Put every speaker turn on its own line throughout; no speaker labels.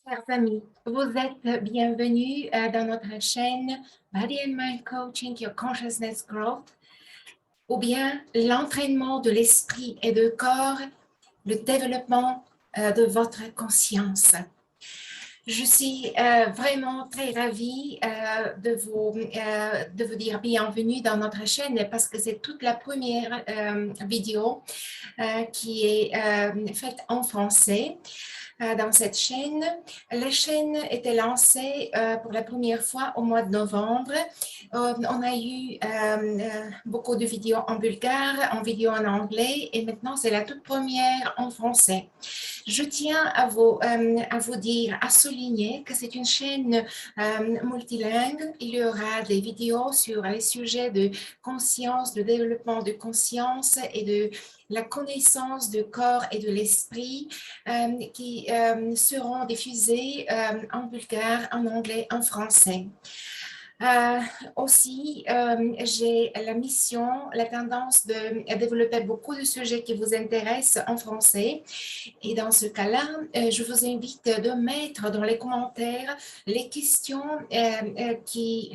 Chers amis, vous êtes bienvenus dans notre chaîne Body and Mind Coaching Your Consciousness Growth, ou bien l'entraînement de l'esprit et du corps, le développement de votre conscience. Je suis vraiment très ravie de vous dire bienvenue dans notre chaîne parce que c'est toute la première vidéo qui est faite en français. Dans cette chaîne. La chaîne était lancée pour la première fois au mois de novembre. On a eu beaucoup de vidéos en bulgare, en vidéo en anglais et maintenant c'est la toute première en français. Je tiens à vous dire, à souligner que c'est une chaîne multilingue. Il y aura des vidéos sur les sujets de conscience, de développement de conscience et de la connaissance du corps et de l'esprit qui seront diffusées en bulgare, en anglais, en français. Euh, Aussi, j'ai la mission, la tendance de développer beaucoup de sujets qui vous intéressent en français. Et dans ce cas-là, je vous invite de mettre dans les commentaires les questions qui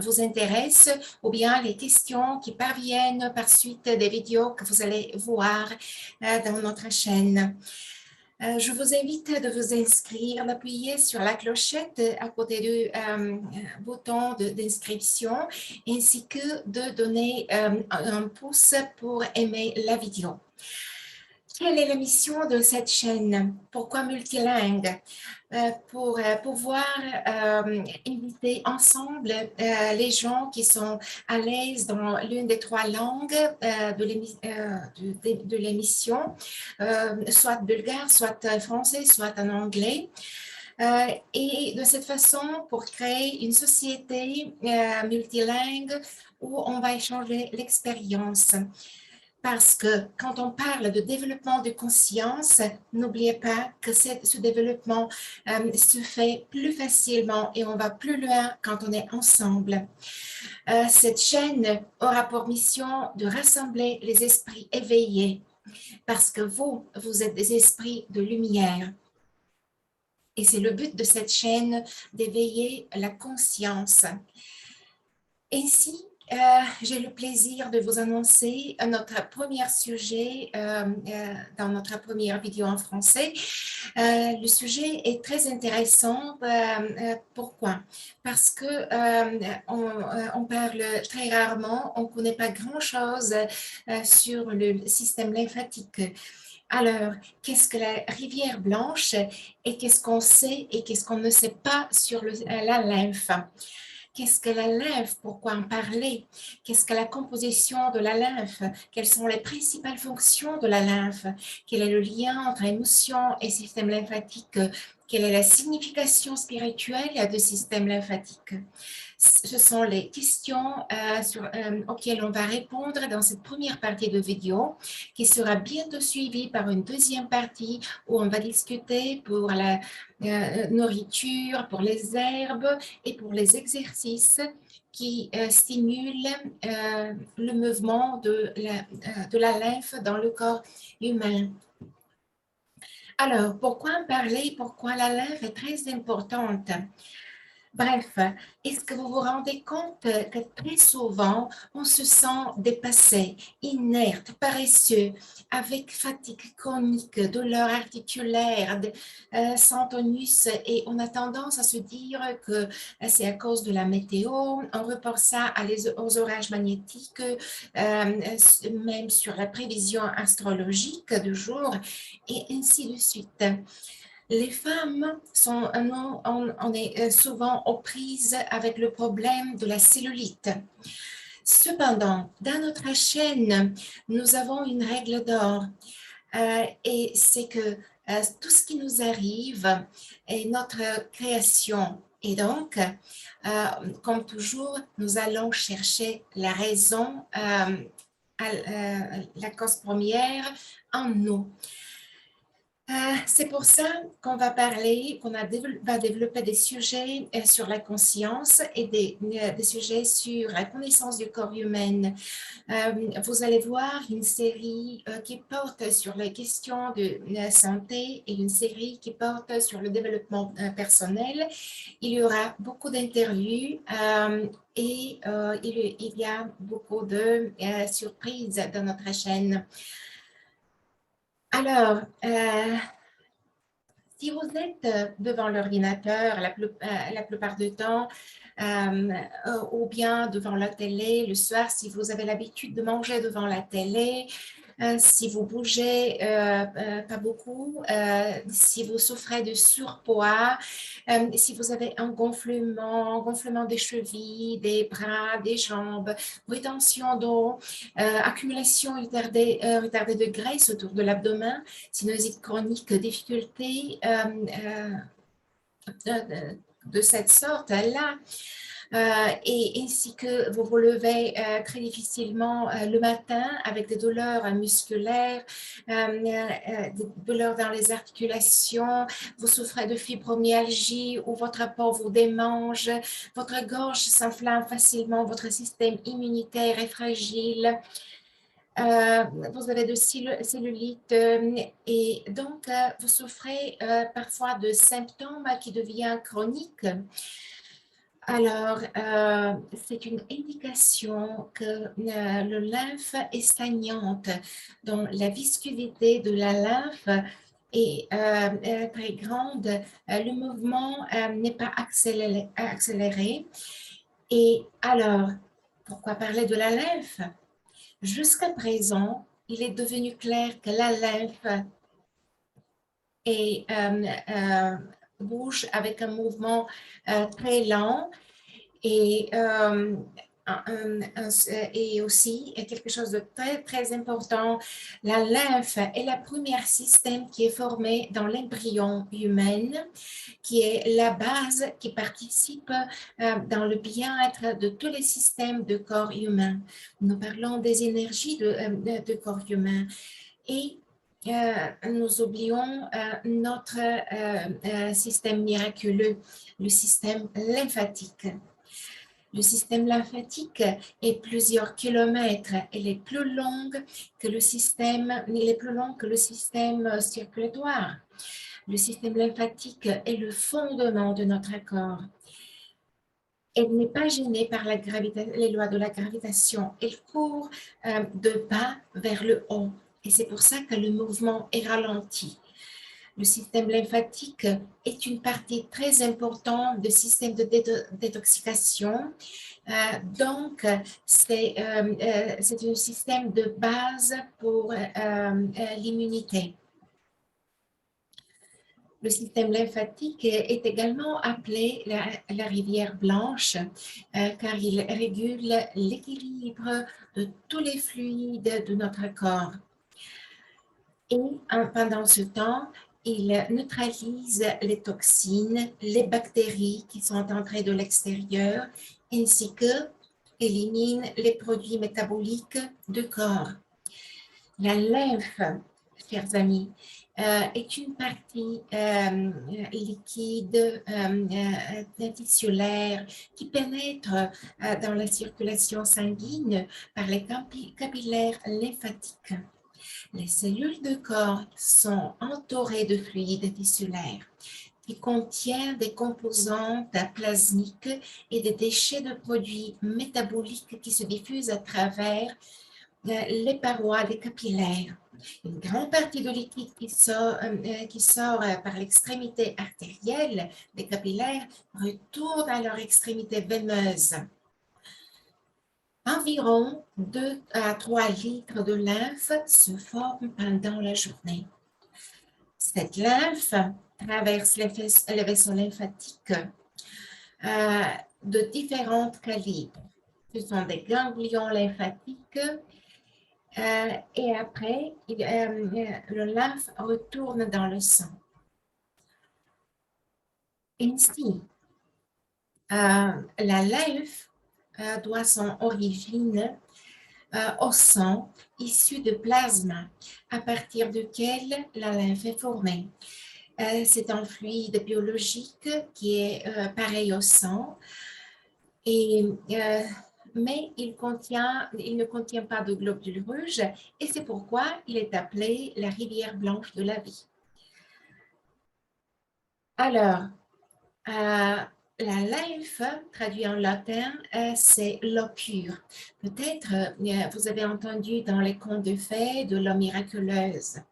vous intéressent ou bien les questions qui parviennent par suite des vidéos que vous allez voir dans notre chaîne. Je vous invite de vous inscrire, d'appuyer sur la clochette à côté du bouton d'inscription ainsi que de donner un pouce pour aimer la vidéo. Quelle est la mission de cette chaîne? Pourquoi multilingue? Pour pouvoir inviter ensemble les gens qui sont à l'aise dans l'une des trois langues de l'émission, soit bulgare, soit français, soit en anglais. Et de cette façon, pour créer une société multilingue où on va échanger l'expérience. Parce que quand on parle de développement de conscience, n'oubliez pas que ce développement se fait plus facilement et on va plus loin quand on est ensemble. Cette chaîne aura pour mission de rassembler les esprits éveillés parce que vous êtes des esprits de lumière. Et c'est le but de cette chaîne d'éveiller la conscience. Ainsi, j'ai le plaisir de vous annoncer notre premier sujet dans notre première vidéo en français. Le sujet est très intéressant. Pourquoi? Parce que on parle très rarement, on ne connaît pas grand-chose sur le système lymphatique. Alors, qu'est-ce que la rivière blanche et qu'est-ce qu'on sait et qu'est-ce qu'on ne sait pas sur la lymphe? Qu'est-ce que la lymphe? Pourquoi en parler? Qu'est-ce que la composition de la lymphe? Quelles sont les principales fonctions de la lymphe? Quel est le lien entre émotion et système lymphatique? Quelle est la signification spirituelle du système lymphatique? Ce sont les questions auxquelles on va répondre dans cette première partie de vidéo qui sera bientôt suivie par une deuxième partie où on va discuter pour la nourriture, pour les herbes et pour les exercices qui stimulent le mouvement de la lymphe dans le corps humain. Alors, pourquoi en parler? Pourquoi la lymphe est très importante? Bref, est-ce que vous vous rendez compte que très souvent, on se sent dépassé, inerte, paresseux, avec fatigue chronique, douleur articulaire, sans tonus, et on a tendance à se dire que c'est à cause de la météo, on reporte ça aux orages magnétiques, même sur la prévision astrologique du jour, et ainsi de suite. Les femmes on est souvent aux prises avec le problème de la cellulite. Cependant, dans notre chaîne, nous avons une règle d'or et c'est que tout ce qui nous arrive est notre création. Et donc, comme toujours, nous allons chercher la raison, la cause première en nous. C'est pour ça qu'on va parler, va développer des sujets sur la conscience et des sujets sur la connaissance du corps humain. Vous allez voir une série qui porte sur les questions de la santé et une série qui porte sur le développement personnel. Il y aura beaucoup d'interviews et il y a beaucoup de surprises dans notre chaîne. Alors, si vous êtes devant l'ordinateur la plupart du temps, ou bien devant la télé le soir, si vous avez l'habitude de manger devant la télé, si vous bougez pas beaucoup, si vous souffrez de surpoids, si vous avez un gonflement des chevilles, des bras, des jambes, rétention d'eau, accumulation retardée de graisse autour de l'abdomen, sinusite chronique, difficultés de cette sorte-là, et ainsi que vous vous levez très difficilement le matin avec des douleurs musculaires, des douleurs dans les articulations, vous souffrez de fibromyalgie ou votre peau vous démange, votre gorge s'inflamme facilement, votre système immunitaire est fragile, vous avez de cellulite et donc vous souffrez parfois de symptômes qui deviennent chroniques. Alors, c'est une indication que le lymphe est stagnante, donc la viscosité de la lymphe est très grande, le mouvement n'est pas accéléré. Et alors, pourquoi parler de la lymphe? Jusqu'à présent, il est devenu clair que la lymphe bouge avec un mouvement très lent et, et aussi quelque chose de très, très important, la lymphe est le premier système qui est formé dans l'embryon humain, qui est la base qui participe dans le bien-être de tous les systèmes de corps humain. Nous parlons des énergies de corps humain et nous oublions notre système miraculeux, le système lymphatique. Le système lymphatique est plusieurs kilomètres. Il est plus long que le système circulatoire. Le système lymphatique est le fondement de notre corps. Elle n'est pas gênée par les lois de la gravitation. Elle court de bas vers le haut. Et c'est pour ça que le mouvement est ralenti. Le système lymphatique est une partie très importante du système de détoxication. Donc, c'est un système de base pour l'immunité. Le système lymphatique est également appelé la rivière blanche car il régule l'équilibre de tous les fluides de notre corps. Et pendant ce temps, il neutralise les toxines, les bactéries qui sont entrées de l'extérieur, ainsi que élimine les produits métaboliques du corps. La lymphe, chers amis, est une partie liquide, tissulaire, qui pénètre dans la circulation sanguine par les capillaires lymphatiques. Les cellules de corps sont entourées de fluides tissulaires qui contiennent des composantes plasmiques et des déchets de produits métaboliques qui se diffusent à travers les parois des capillaires. Une grande partie de liquide qui sort par l'extrémité artérielle des capillaires retourne à leur extrémité veineuse. Environ 2 à 3 litres de lymphe se forment pendant la journée. Cette lymphe traverse les vaisseaux lymphatiques de différents calibres. Ce sont des ganglions lymphatiques et après, le lymphe retourne dans le sang. Ainsi, la lymphe doit son origine au sang issu de plasma à partir duquel la lymphe est formée. C'est un fluide biologique qui est pareil au sang, mais il ne contient pas de globules rouges et c'est pourquoi il est appelé la rivière blanche de la vie. Alors, la lymphe, traduit en latin, c'est l'eau pure. Peut-être vous avez entendu dans les contes de fées de l'eau miraculeuse.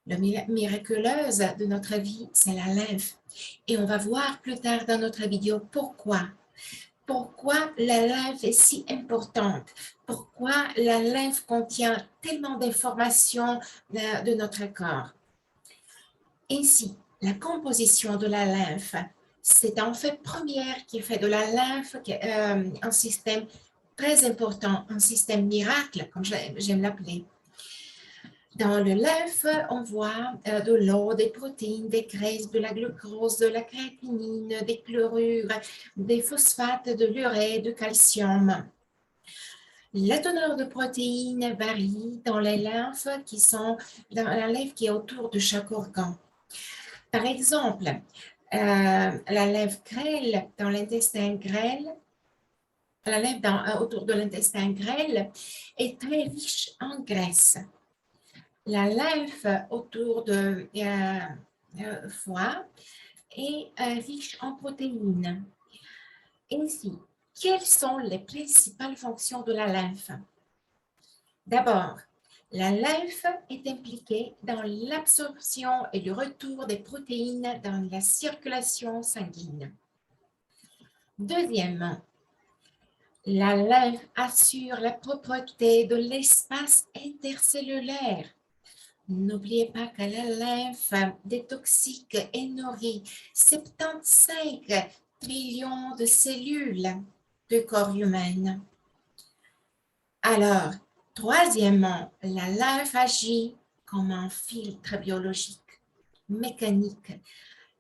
L'eau miraculeuse de notre vie, c'est la lymphe. Et on va voir plus tard dans notre vidéo pourquoi. Pourquoi la lymphe est si importante. Pourquoi la lymphe contient tellement d'informations de notre corps. Ainsi, la composition de la lymphe, c'est en fait première qui fait de la lymphe un système très important, un système miracle, comme j'aime l'appeler. Dans le lymphe, on voit de l'eau, des protéines, des graisses, de la glucose, de la créatinine, des chlorures, des phosphates, de l'urée, du calcium. La teneur de protéines varie dans les lymphes dans la lymphe qui est autour de chaque organe. Par exemple, la lymphe grêle dans l'intestin grêle, la lymphe autour de l'intestin grêle est très riche en graisse. La lymphe autour de foie est riche en protéines. Ainsi, quelles sont les principales fonctions de la lymphe? D'abord, la lymphe est impliquée dans l'absorption et le retour des protéines dans la circulation sanguine. Deuxièmement, la lymphe assure la propreté de l'espace intercellulaire. N'oubliez pas que la lymphe détoxique et nourrit 75 trillions de cellules du corps humain. Alors, troisièmement, la lymphe agit comme un filtre biologique, mécanique,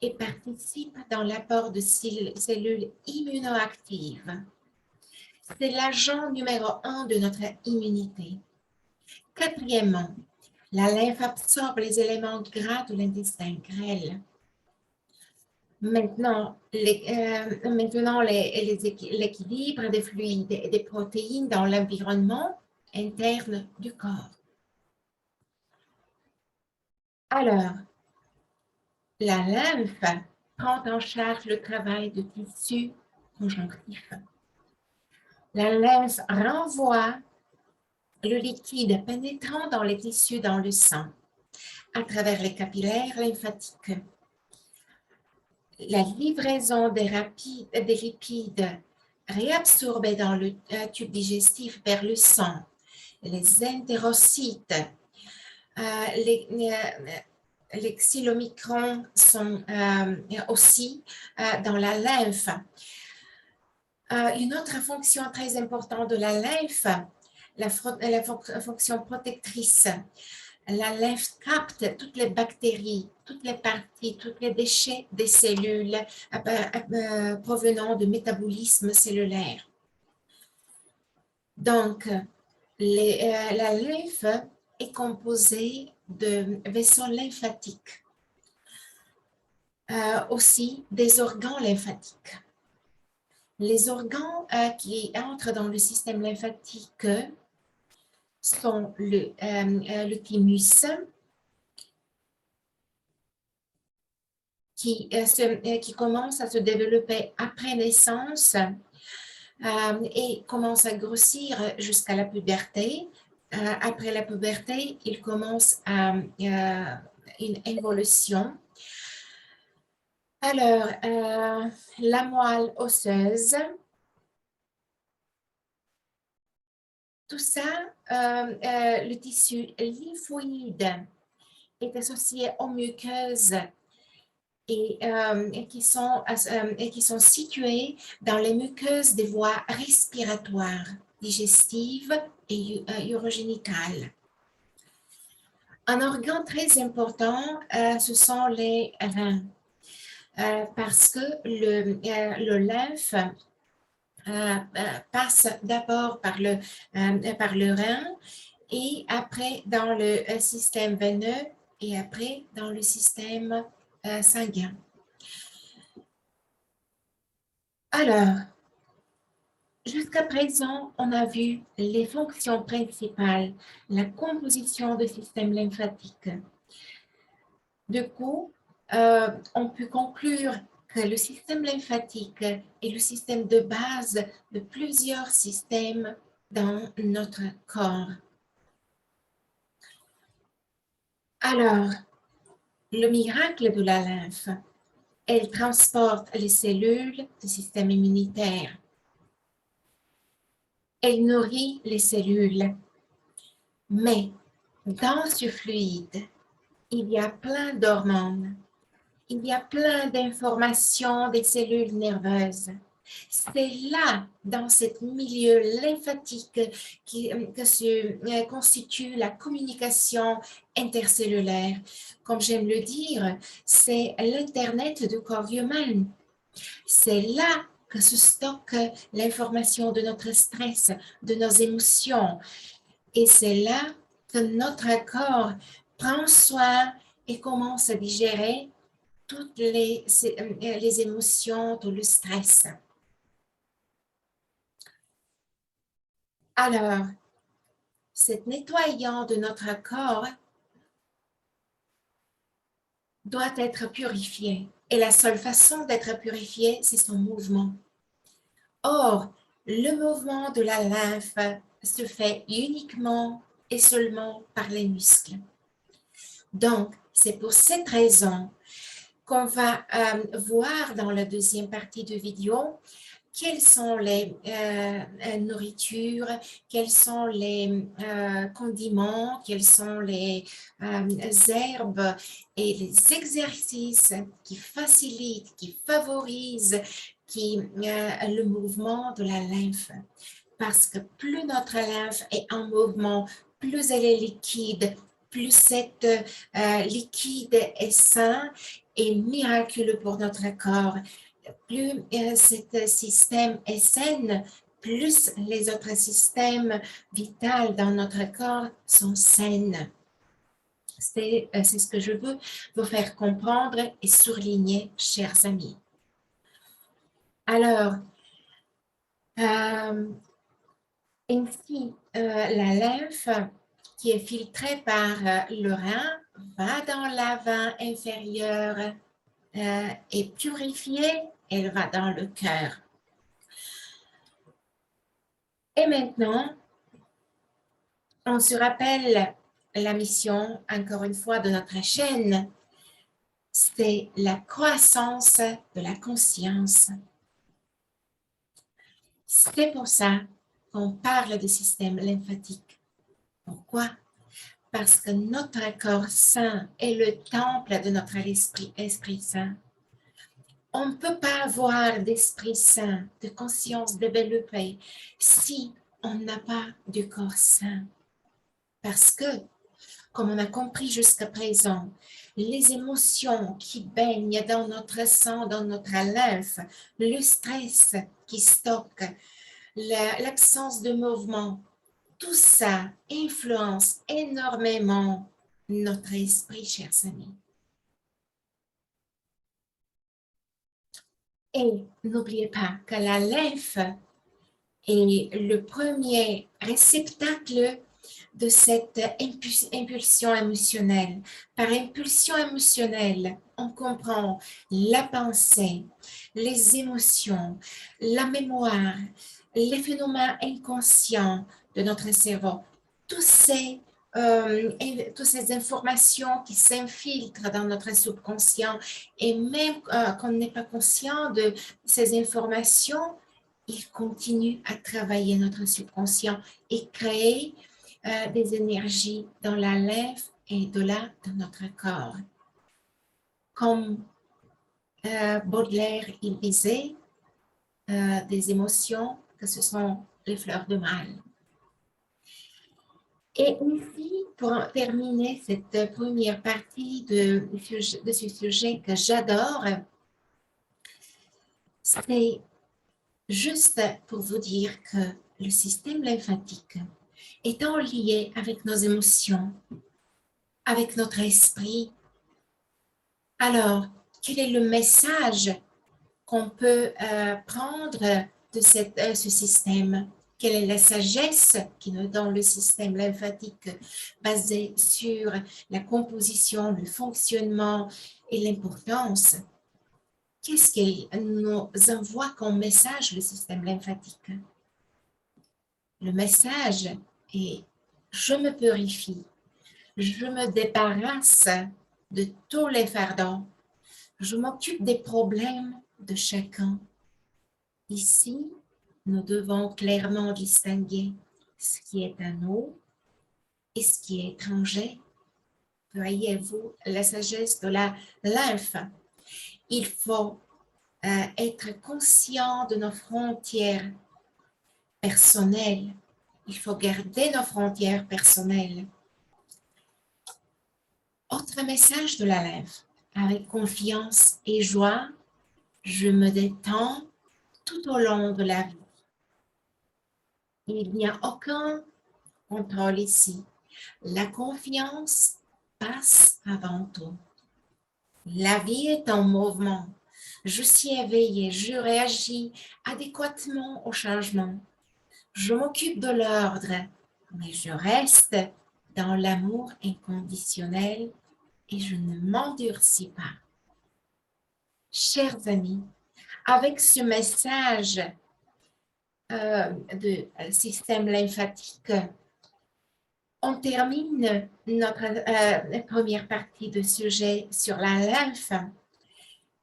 et participe dans l'apport de cellules immunoactives. C'est l'agent numéro 1 de notre immunité. Quatrièmement, la lymphe absorbe les éléments gras de l'intestin grêle. Maintenant, l'équilibre des fluides et des protéines dans l'environnement interne du corps. Alors, la lymphe prend en charge le travail de tissu conjonctif. La lymphe renvoie le liquide pénétrant dans les tissus dans le sang à travers les capillaires lymphatiques. La livraison des lipides réabsorbés dans le tube digestif vers le sang, les entérocytes, les xylomicrons sont aussi dans la lymphe. Une autre fonction très importante de la lymphe, la fonction protectrice. La lymphe capte toutes les bactéries, toutes les parties, tous les déchets des cellules provenant du métabolisme cellulaire. Donc, la lymphe est composée de vaisseaux lymphatiques, aussi des organes lymphatiques. Les organes qui entrent dans le système lymphatique sont le thymus, qui commence à se développer après naissance et commence à grossir jusqu'à la puberté. Après la puberté, il commence à une évolution. Alors, la moelle osseuse, tout ça, le tissu lymphoïde est associé aux muqueuses et qui sont situées dans les muqueuses des voies respiratoires, digestives et urogénicales. Un organe très important, ce sont les reins, parce que le lymphe passe d'abord par le rein et après dans le système veineux et après dans le système sanguin. Alors, jusqu'à présent, on a vu les fonctions principales, la composition du système lymphatique. Du coup, on peut conclure que le système lymphatique est le système de base de plusieurs systèmes dans notre corps. Alors, le miracle de la lymphe, elle transporte les cellules du système immunitaire. Elle nourrit les cellules. Mais dans ce fluide, il y a plein d'hormones. Il y a plein d'informations des cellules nerveuses. C'est là, dans ce milieu lymphatique, que se constitue la communication intercellulaire. Comme j'aime le dire, c'est l'Internet du corps humain. C'est là que se stocke l'information de notre stress, de nos émotions. Et c'est là que notre corps prend soin et commence à digérer toutes les émotions, tout le stress. Alors, cet nettoyant de notre corps doit être purifié. Et la seule façon d'être purifié, c'est son mouvement. Or, le mouvement de la lymphe se fait uniquement et seulement par les muscles. Donc, c'est pour cette raison qu'on va voir dans la deuxième partie de vidéo quelles sont les nourritures, quels sont les condiments, quelles sont les herbes et les exercices qui facilitent, qui favorisent le mouvement de la lymphe. Parce que plus notre lymphe est en mouvement, plus elle est liquide, plus cette liquide est sain et miraculeux pour notre corps. Plus ce système est sain, plus les autres systèmes vitaux dans notre corps sont sains. C'est ce que je veux vous faire comprendre et souligner, chers amis. Alors, ainsi, la lymphe qui est filtrée par le rein va dans la veine inférieure et purifiée, elle va dans le cœur. Et maintenant, on se rappelle la mission, encore une fois, de notre chaîne, c'est la croissance de la conscience. C'est pour ça qu'on parle du système lymphatique. Pourquoi? Parce que notre corps sain est le temple de notre esprit saint. On ne peut pas avoir d'esprit saint, de conscience développée, si on n'a pas de corps sain. Parce que, comme on a compris jusqu'à présent, les émotions qui baignent dans notre sang, dans notre lymphe, le stress qui stocke, l'absence de mouvement, tout ça influence énormément notre esprit, chers amis. Et n'oubliez pas que la lymphe est le premier réceptacle de cette impulsion émotionnelle. Par impulsion émotionnelle, on comprend la pensée, les émotions, la mémoire, les phénomènes inconscients de notre cerveau. Toutes ces informations qui s'infiltrent dans notre subconscient et même qu'on n'est pas conscient de ces informations, il continue à travailler notre subconscient et créer des énergies dans la lymphe et de là dans notre corps. Comme Baudelaire, il disait, des émotions que ce sont les fleurs de mal. Et ici, pour terminer cette première partie de ce sujet que j'adore, c'est Juste pour vous dire que le système lymphatique étant lié avec nos émotions, avec notre esprit, alors quel est le message qu'on peut prendre de ce système? Quelle est la sagesse qui nous donne le système lymphatique basé sur la composition, le fonctionnement et l'importance? Qu'est-ce qu'il nous envoie comme message, le système lymphatique? Le message est: je me purifie, je me débarrasse de tous les fardeaux, je m'occupe des problèmes de chacun. Ici, nous devons clairement distinguer ce qui est à nous et ce qui est étranger. Voyez-vous la sagesse de la lymphe? Il faut être conscient de nos frontières personnelles. Il faut garder nos frontières personnelles. Autre message de la lymphe: avec confiance et joie, je me détends tout au long de la vie. Il n'y a aucun contrôle ici. La confiance passe avant tout. La vie est en mouvement. Je suis éveillée, je réagis adéquatement au changement. Je m'occupe de l'ordre, mais je reste dans l'amour inconditionnel et je ne m'endurcis pas. Chers amis, avec ce message de système lymphatique, on termine notre première partie de sujet sur la lymphe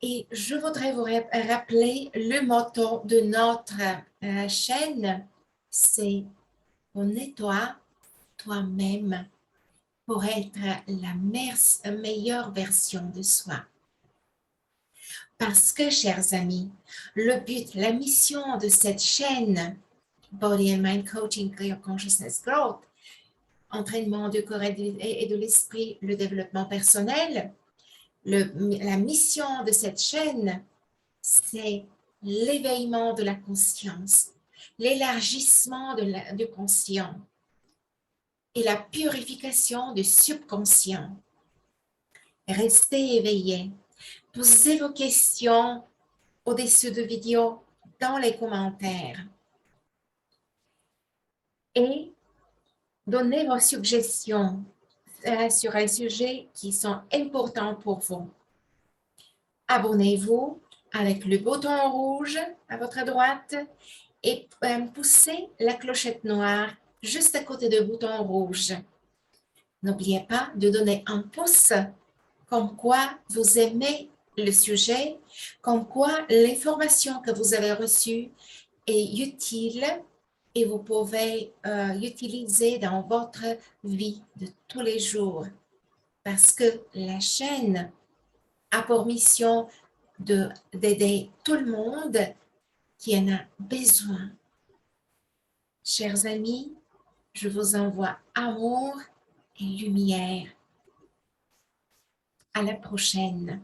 et je voudrais vous rappeler le motto de notre chaîne, c'est: connais-toi toi-même pour être la meilleure version de soi. Parce que, chers amis, le but, la mission de cette chaîne, Body and Mind Coaching, Clear Consciousness Growth, entraînement du corps et de l'esprit, le développement personnel, la mission de cette chaîne, c'est l'éveillement de la conscience, l'élargissement du conscient et la purification du subconscient. Restez éveillés. Posez vos questions au-dessus de vidéo dans les commentaires et donnez vos suggestions sur les sujets qui sont importants pour vous. Abonnez-vous avec le bouton rouge à votre droite et poussez la clochette noire juste à côté du bouton rouge. N'oubliez pas de donner un pouce comme quoi vous aimez le sujet, comme quoi l'information que vous avez reçue est utile et vous pouvez l'utiliser dans votre vie de tous les jours. Parce que la chaîne a pour mission d'aider tout le monde qui en a besoin. Chers amis, je vous envoie amour et lumière. À la prochaine.